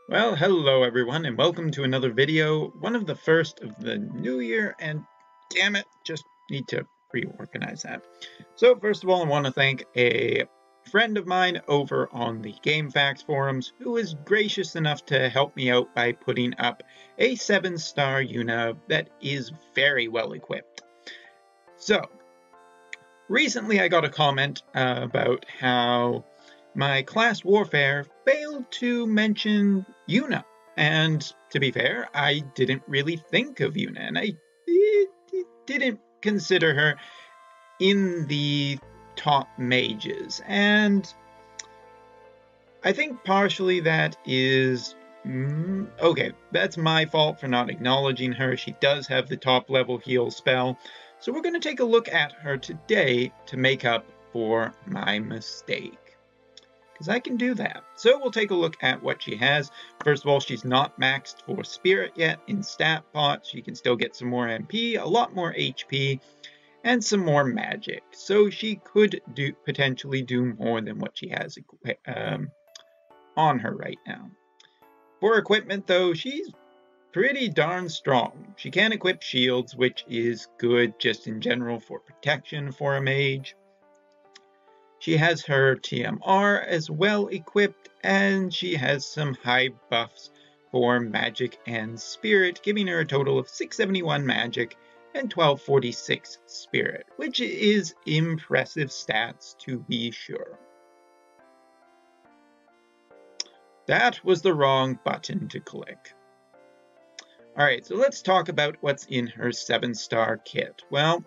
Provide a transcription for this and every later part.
Well, hello everyone, and welcome to another video, one of the first of the new year, and damn it, just need to reorganize that. So first of all, I want to thank a friend of mine over on the GameFAQs forums who was gracious enough to help me out by putting up a 7-star Yuna that is very well equipped. So, recently I got a comment about how my class warfare failed to mention Yuna. And to be fair, I didn't really think of Yuna, and I didn't consider her in the top mages. And I think partially that is... okay, that's my fault for not acknowledging her. She does have the top level heal spell. So we're going to take a look at her today to make up for my mistake. Because I can do that. So we'll take a look at what she has. First of all, she's not maxed for Spirit yet in stat pots. She can still get some more MP, a lot more HP, and some more magic. So she could potentially do more than what she has on her right now. For equipment though, she's pretty darn strong. She can equip shields, which is good just in general for protection for a mage. She has her TMR as well equipped, and she has some high buffs for magic and spirit, giving her a total of 671 magic and 1246 spirit, which is impressive stats to be sure. That was the wrong button to click. Alright, so let's talk about what's in her 7-star kit. Well,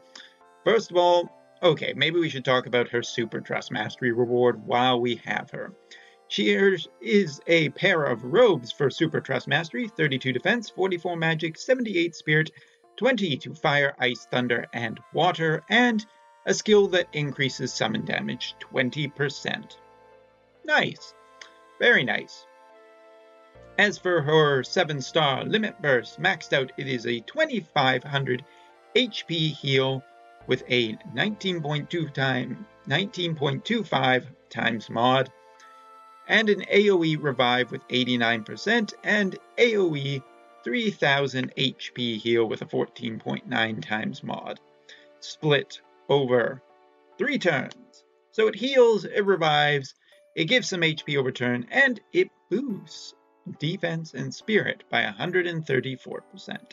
first of all, okay, maybe we should talk about her Super Trust Mastery reward while we have her. She is a pair of robes for Super Trust Mastery, 32 defense, 44 magic, 78 spirit, 22 fire, ice, thunder, and water, and a skill that increases summon damage 20%. Nice. Very nice. As for her 7-star Limit Burst, maxed out, it is a 2500 HP heal with a 19.25 times mod, and an AoE revive with 89%, and AoE 3000 HP heal with a 14.9 times mod, split over 3 turns. So it heals, it revives, it gives some HP over turn, and it boosts defense and spirit by 134%.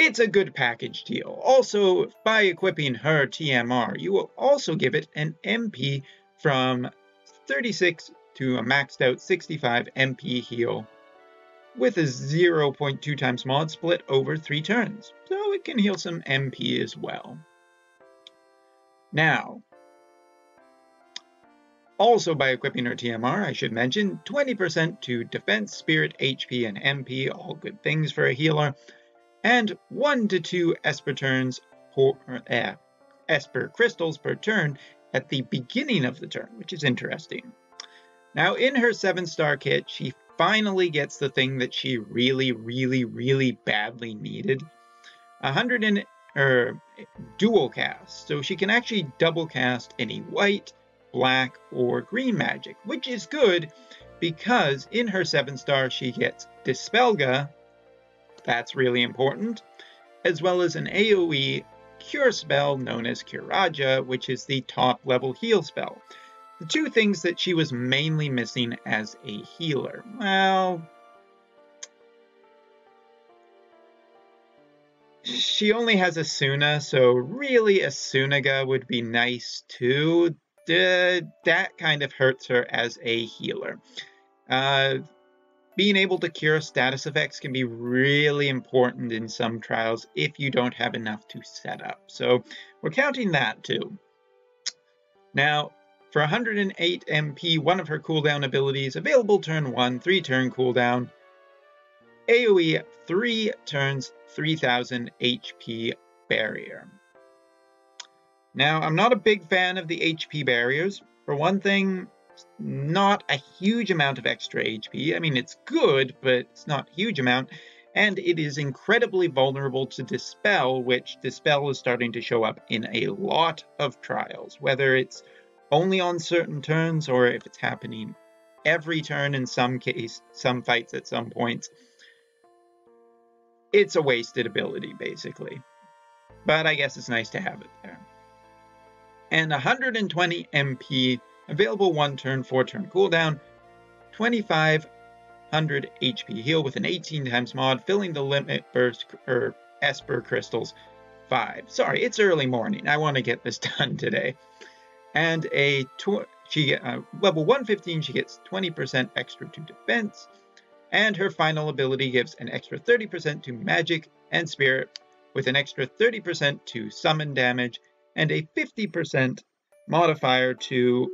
It's a good package deal. Also, by equipping her TMR, you will also give it an MP from 36 to a maxed out 65 MP heal with a 0.2 times mod split over 3 turns. So it can heal some MP as well. Now, also by equipping her TMR, I should mention 20% to defense, spirit, HP, and MP, all good things for a healer, and 1 to 2 Esper crystals per turn at the beginning of the turn, which is interesting. Now, in her 7-star kit, she finally gets the thing that she really badly needed. 100 in her dual cast, so she can actually double cast any white, black, or green magic, which is good because in her 7-star she gets Dispelga, that's really important, as well as an AoE cure spell known as Curaja, which is the top level heal spell. The two things that she was mainly missing as a healer. Well, she only has Asuna, so really Asunaga would be nice too. That kind of hurts her as a healer. Being able to cure status effects can be really important in some trials if you don't have enough to set up. So we're counting that too. Now, for 108 MP, one of her cooldown abilities, available turn 1, 3 turn cooldown, AoE 3 turns 3000 HP barrier. Now, I'm not a big fan of the HP barriers. For one thing, not a huge amount of extra HP. I mean, it's good, but it's not a huge amount. And it is incredibly vulnerable to Dispel, which Dispel is starting to show up in a lot of trials, whether it's only on certain turns or if it's happening every turn in some fights at some points. It's a wasted ability, basically. But I guess it's nice to have it there. And 120 MP, available 1 turn, 4 turn cooldown, 2500 HP heal with an 18 times mod, filling the limit burst or Esper crystals 5. Sorry, it's early morning. I want to get this done today. And level 115, she gets 20% extra to defense. And her final ability gives an extra 30% to magic and spirit, with an extra 30% to summon damage, and a 50% modifier to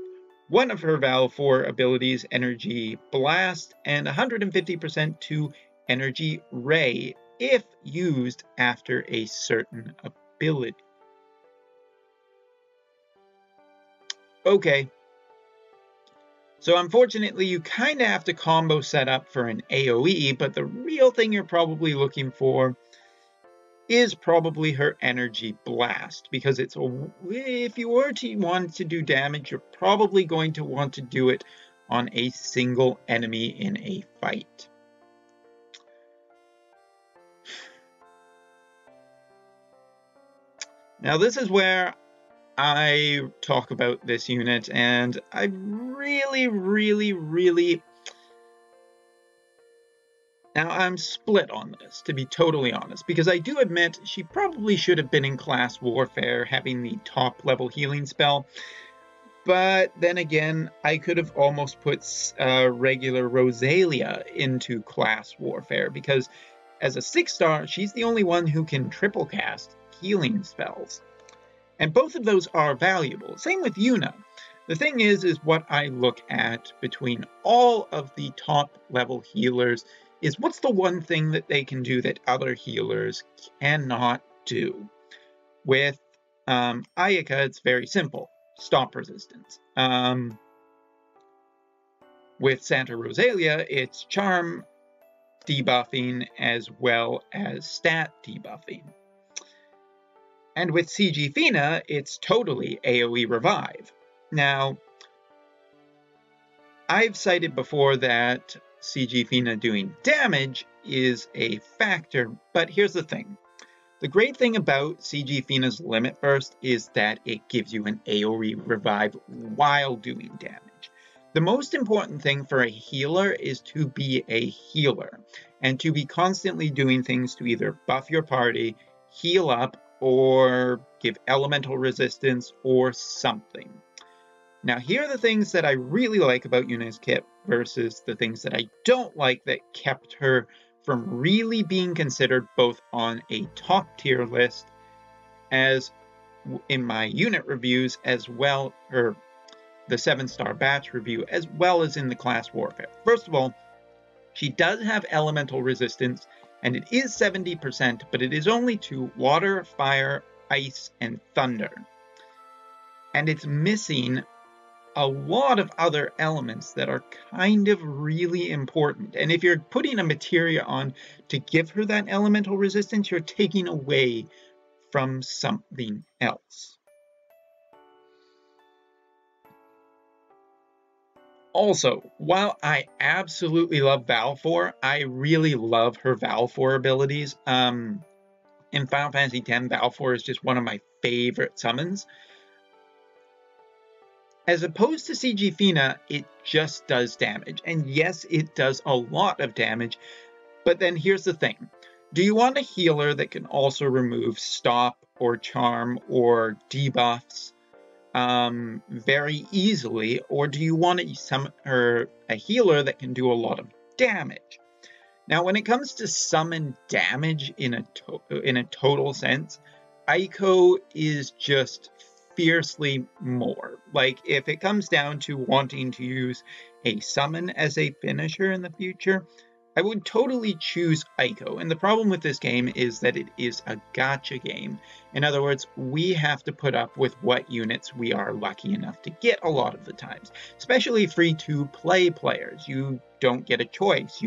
one of her Val 4 abilities, Energy Blast, and 150% to Energy Ray, if used after a certain ability. Okay. So unfortunately, you kind of have to combo set up for an AoE, but the real thing you're probably looking for is probably her Energy Blast, because if you were to want to do damage, you're probably going to want to do it on a single enemy in a fight. Now this is where I talk about this unit, and I really... Now, I'm split on this, to be totally honest, because I do admit she probably should have been in class warfare, having the top level healing spell. But then again, I could have almost put regular Rosalia into class warfare, because as a 6-star, she's the only one who can triple cast healing spells. And both of those are valuable. Same with Yuna. The thing is what I look at between all of the top level healers is what's the one thing that they can do that other healers cannot do. With Ayaka, it's very simple. Stop resistance. With Santa Rosalia, it's charm debuffing as well as stat debuffing. And with CG Fina, it's totally AoE revive. Now, I've cited before that CG Fina doing damage is a factor, but here's the thing. The great thing about CG Fina's Limit Burst is that it gives you an AoE revive while doing damage. The most important thing for a healer is to be a healer, and to be constantly doing things to either buff your party, heal up, or give elemental resistance or something. Now, here are the things that I really like about Yuna's kit versus the things that I don't like that kept her from really being considered both on a top tier list as in my unit reviews, as well, or the 7-star batch review, as well as in the class warfare. First of all, she does have elemental resistance, and it is 70%, but it is only to water, fire, ice, and thunder. And it's missing a lot of other elements that are kind of really important. And if you're putting a materia on to give her that elemental resistance, you're taking away from something else. Also, while I absolutely love Val 4, I really love her Val 4 abilities. In Final Fantasy X, Val 4 is just one of my favorite summons. As opposed to CG Fina, it just does damage. And yes, it does a lot of damage. But then here's the thing. Do you want a healer that can also remove stop or charm or debuffs very easily? Or do you want a healer that can do a lot of damage? Now, when it comes to summon damage in a total sense, Aiko is just fiercely more. Like, if it comes down to wanting to use a summon as a finisher in the future, I would totally choose Aiko. And the problem with this game is that it is a gacha game. In other words, we have to put up with what units we are lucky enough to get a lot of the times. Especially free-to-play players. You don't get a choice.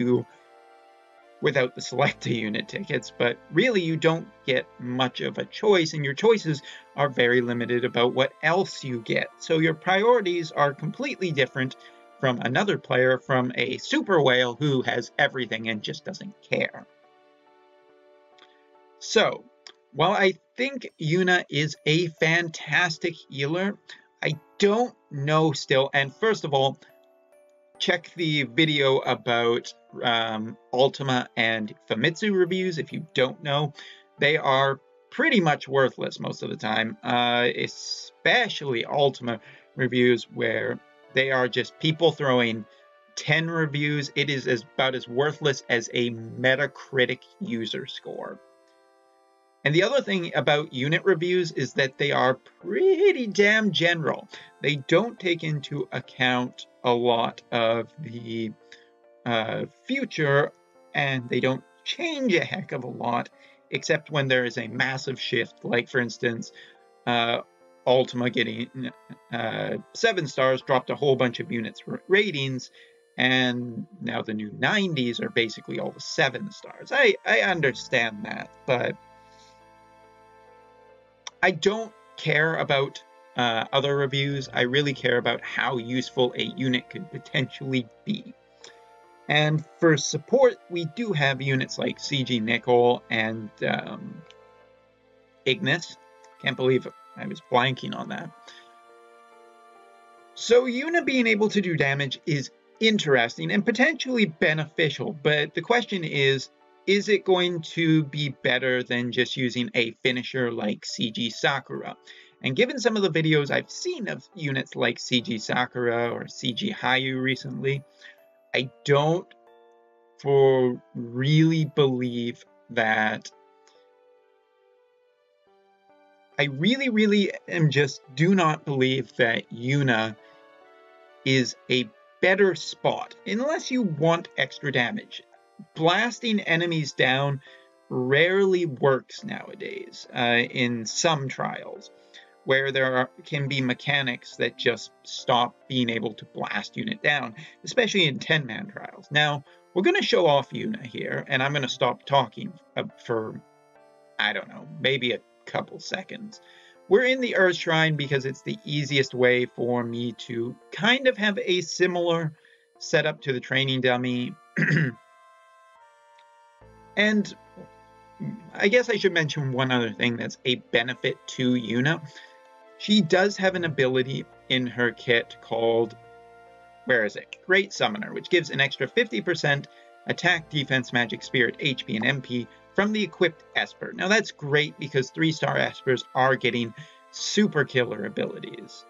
Without the Selecta unit tickets, but really you don't get much of a choice, and your choices are very limited about what else you get. So your priorities are completely different from another player from a super whale who has everything and just doesn't care. So, while I think Yuna is a fantastic healer, I don't know still, and first of all, check the video about Ultima and Famitsu reviews if you don't know. They are pretty much worthless most of the time, especially Ultima reviews where they are just people throwing 10 reviews. It is about as worthless as a Metacritic user score. And the other thing about unit reviews is that they are pretty damn general. They don't take into account a lot of the future, and they don't change a heck of a lot, except when there is a massive shift, like for instance, Ultima getting 7 stars dropped a whole bunch of units ratings, and now the new 90s are basically all the 7 stars. I understand that, but I don't care about other reviews. I really care about how useful a unit could potentially be. And for support, we do have units like CG Nickel and Ignis. Can't believe I was blanking on that. So Yuna being able to do damage is interesting and potentially beneficial, but the question is it going to be better than just using a finisher like CG Sakura? And given some of the videos I've seen of units like CG Sakura or CG Hayu recently, I don't really believe that. I really do not believe that Yuna is a better spot unless you want extra damage. Blasting enemies down rarely works nowadays in some trials, where there can be mechanics that just stop being able to blast unit down, especially in 10-man trials. Now, we're going to show off Yuna here, and I'm going to stop talking for, I don't know, maybe a couple seconds. We're in the Earth Shrine because it's the easiest way for me to kind of have a similar setup to the training dummy. And I guess I should mention one other thing that's a benefit to Yuna. She does have an ability in her kit called, where is it? Great Summoner, which gives an extra 50% attack, defense, magic, spirit, HP, and MP from the equipped Esper. Now that's great because 3-star Espers are getting super killer abilities.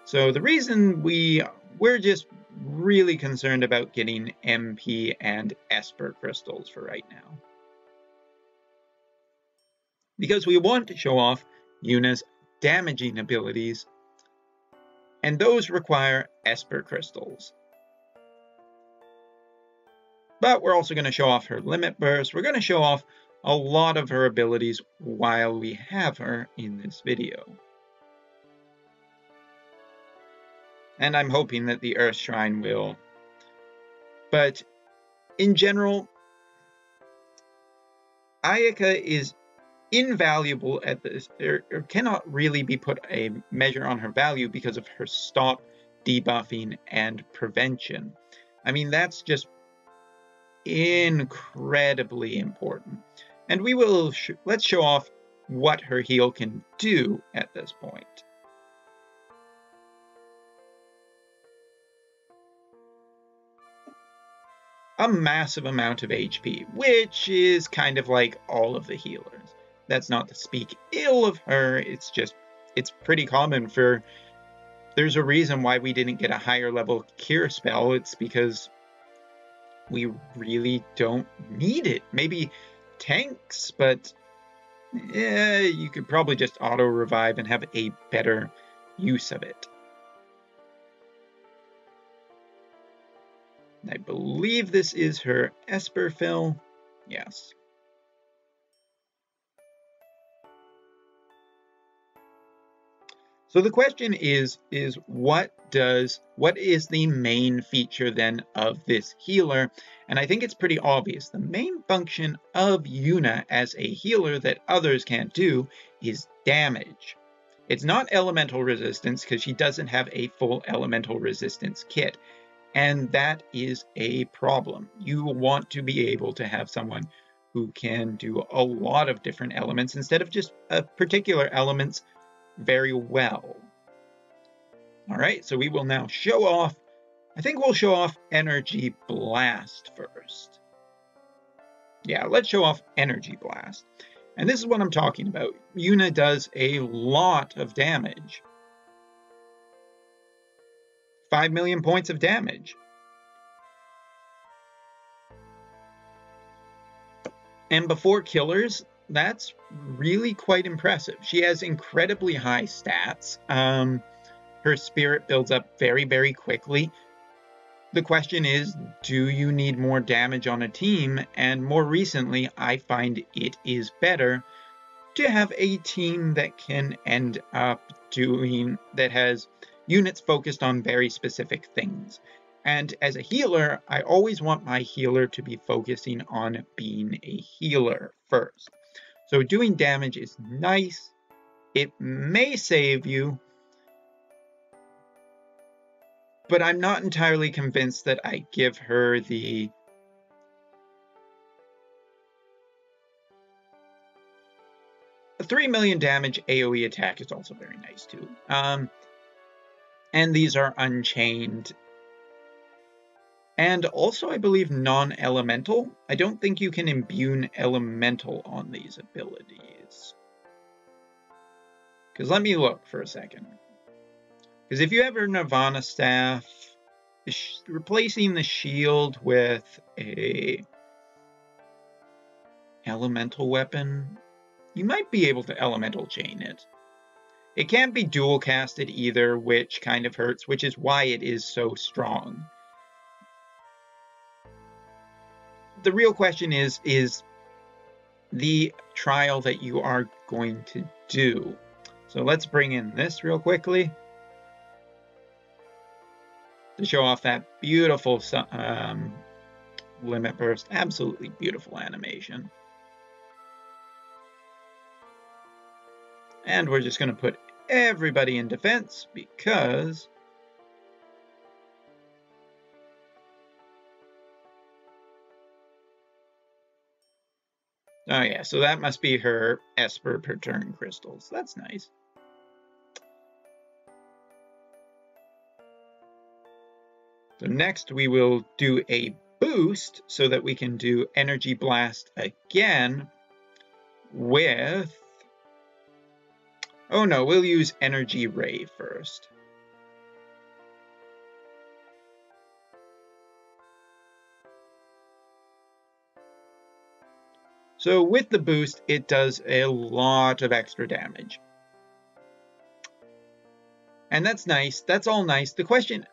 So the reason we're just really concerned about getting MP and Esper crystals for right now, because we want to show off Yuna's damaging abilities, and those require Esper crystals. But we're also going to show off her limit burst. We're going to show off a lot of her abilities while we have her in this video. And I'm hoping that the Earth Shrine will. But in general, Ayaka is invaluable at this. There cannot really be put a measure on her value because of her stop, debuffing, and prevention. I mean, that's just incredibly important. And we will let's show off what her heal can do at this point. A massive amount of HP, which is kind of like all of the healers. That's not to speak ill of her, it's just, it's pretty common for, there's a reason why we didn't get a higher level cure spell. It's because we really don't need it. Maybe tanks, but yeah, you could probably just auto revive and have a better use of it. I believe this is her Esper fill. Yes. So the question is what is the main feature then of this healer? And I think it's pretty obvious. The main function of Yuna as a healer that others can't do is damage. It's not elemental resistance because she doesn't have a full elemental resistance kit. and that is a problem. You want to be able to have someone who can do a lot of different elements instead of just a particular elements very well. All right, so we will now show off. I think we'll show off Energy Blast first. Yeah, let's show off Energy Blast. And this is what I'm talking about. Yuna does a lot of damage. 5 million points of damage. And before killers, that's really quite impressive. She has incredibly high stats. Her spirit builds up very, very quickly. The question is, do you need more damage on a team? And more recently, I find it is better to have a team that can end up that has units focused on very specific things. And as a healer, I always want my healer to be focusing on being a healer first. So doing damage is nice. It may save you, but I'm not entirely convinced that I give her the a 3 million damage AoE attack is also very nice too. And these are unchained. And also, I believe, non-elemental. I don't think you can imbue elemental on these abilities. Because let me look for a second. Because if you have her Nirvana Staff, replacing the shield with a elemental weapon, you might be able to elemental chain it. It can't be dual casted either, which kind of hurts, which is why it is so strong. The real question is the trial that you are going to do. So let's bring in this real quickly to show off that beautiful limit burst. Absolutely beautiful animation. And we're just going to put everybody in defense because oh yeah, so that must be her Esper per turn crystals. That's nice. So next we will do a boost so that we can do Energy Blast again with... Oh no, we'll use Energy Ray first. So with the boost, it does a lot of extra damage. And that's nice. That's all nice. The question...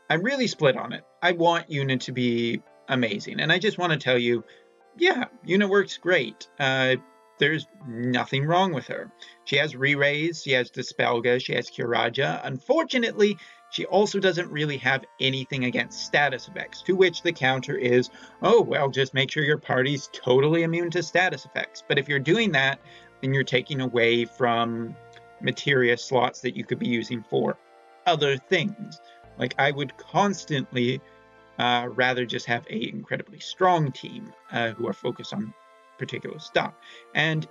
I'm really split on it. I want Yuna to be amazing. And I just want to tell you, yeah, Yuna works great. There's nothing wrong with her. She has Re-Raise, she has Dispelga, she has Curaja. Unfortunately, she also doesn't really have anything against status effects, to which the counter is, oh, well, just make sure your party's totally immune to status effects. But if you're doing that, then you're taking away from materia slots that you could be using for other things. Like, I would constantly rather just have an incredibly strong team who are focused on particular stuff. And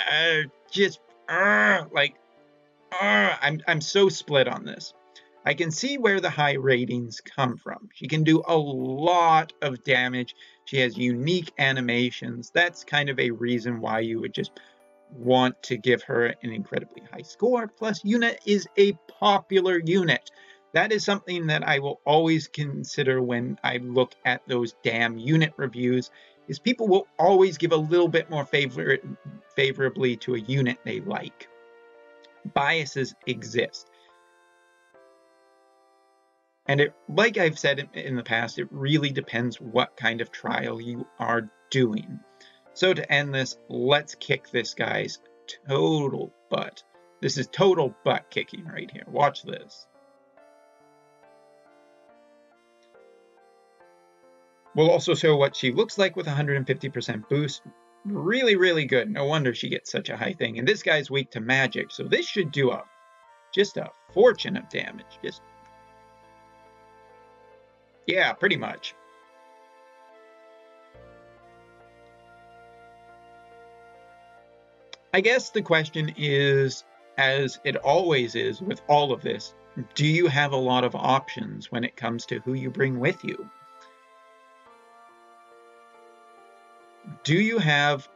I'm so split on this. I can see where the high ratings come from. She can do a lot of damage. She has unique animations. That's kind of a reason why you would just want to give her an incredibly high score. Plus, Yuna is a popular unit. That is something that I will always consider when I look at those damn unit reviews, is people will always give a little bit more favorably to a unit they like. Biases exist. And it, like I've said in the past, it really depends what kind of trial you are doing. So to end this, let's kick this guy's total butt. This is total butt kicking right here. Watch this. We'll also show what she looks like with 150% boost. Really, really good. No wonder she gets such a high thing. And this guy's weak to magic, so this should do a just a fortune of damage. Just, yeah, pretty much. I guess the question is, as it always is with all of this, do you have a lot of options when it comes to who you bring with you? Do you have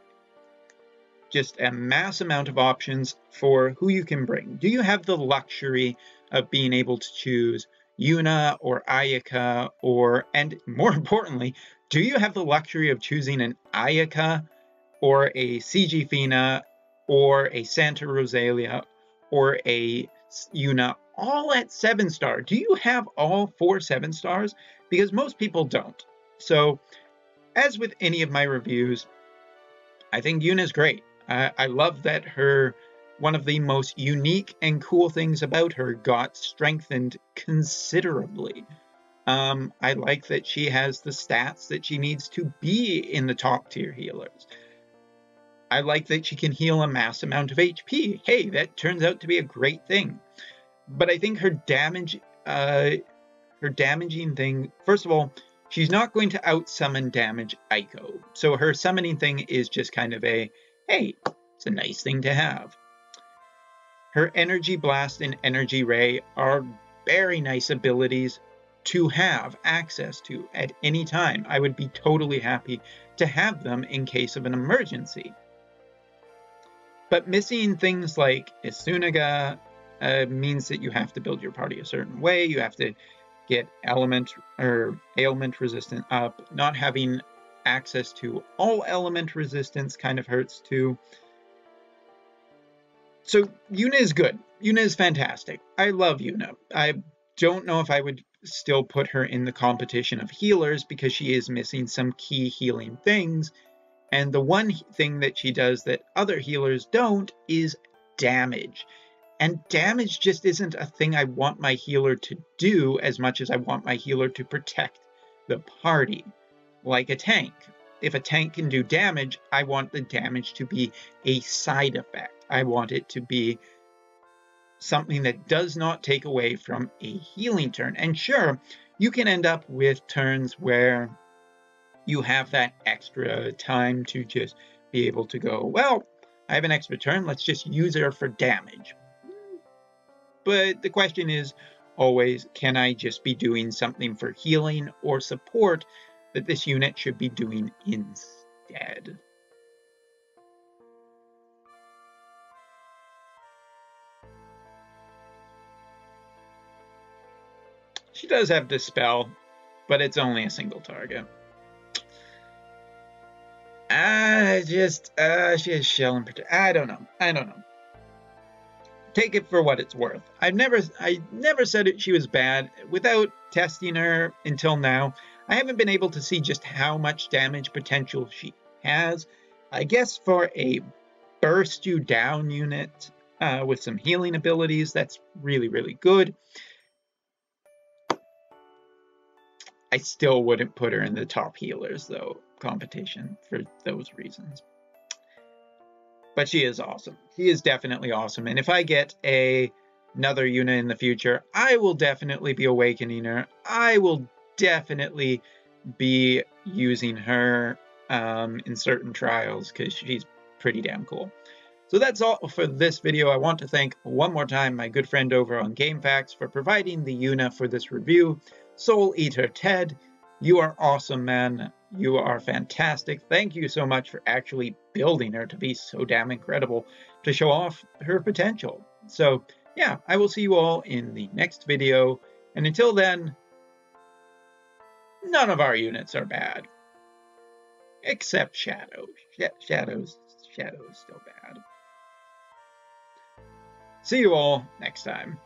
just a mass amount of options for who you can bring? Do you have the luxury of being able to choose Yuna or Ayaka, and more importantly, do you have the luxury of choosing an Ayaka or a CG Fina or a Santa Rosalia or a Yuna all at 7-star? Do you have all 4 7-stars? Because most people don't. So, as with any of my reviews, I think Yuna's great. I love that one of the most unique and cool things about her got strengthened considerably. I like that she has the stats that she needs to be in the top tier healers. I like that she can heal a mass amount of HP. Hey, that turns out to be a great thing. But I think her damaging thing, first of all, she's not going to out-summon damage Aiko. So her summoning thing is just kind of a, hey, it's a nice thing to have. Her Energy Blast and Energy Ray are very nice abilities to have access to at any time. I would be totally happy to have them in case of an emergency. But missing things like Isunaga means that you have to build your party a certain way. You have to get ailment resistant up. Not having access to all element resistance kind of hurts too. So Yuna is good. Yuna is fantastic. I love Yuna. I don't know if I would still put her in the competition of healers because she is missing some key healing things. And the one thing that she does that other healers don't is damage. And damage just isn't a thing I want my healer to do as much as I want my healer to protect the party. Like a tank. If a tank can do damage, I want the damage to be a side effect. I want it to be something that does not take away from a healing turn. And sure, you can end up with turns where you have that extra time to just be able to go, well, I have an extra turn, let's just use her for damage. But the question is always, can I just be doing something for healing or support that this unit should be doing instead? She does have Dispel, but it's only a single target. She has Shell and Protect. I don't know. Take it for what it's worth. I never said she was bad. Without testing her until now, I haven't been able to see just how much damage potential she has. I guess for a burst you down unit with some healing abilities, that's really, really good. I still wouldn't put her in the top healers, though, competition for those reasons. But she is awesome. She is definitely awesome. And if I get another Yuna in the future, I will definitely be awakening her. I will definitely be using her in certain trials because she's pretty damn cool. So that's all for this video. I want to thank one more time my good friend over on GameFAQs for providing the Yuna for this review. SoulEaterTed, you are awesome, man. You are fantastic. Thank you so much for actually building her to be so damn incredible to show off her potential. So yeah, I will see you all in the next video. And until then, none of our units are bad. Except Shadow. Shadow's still bad. See you all next time.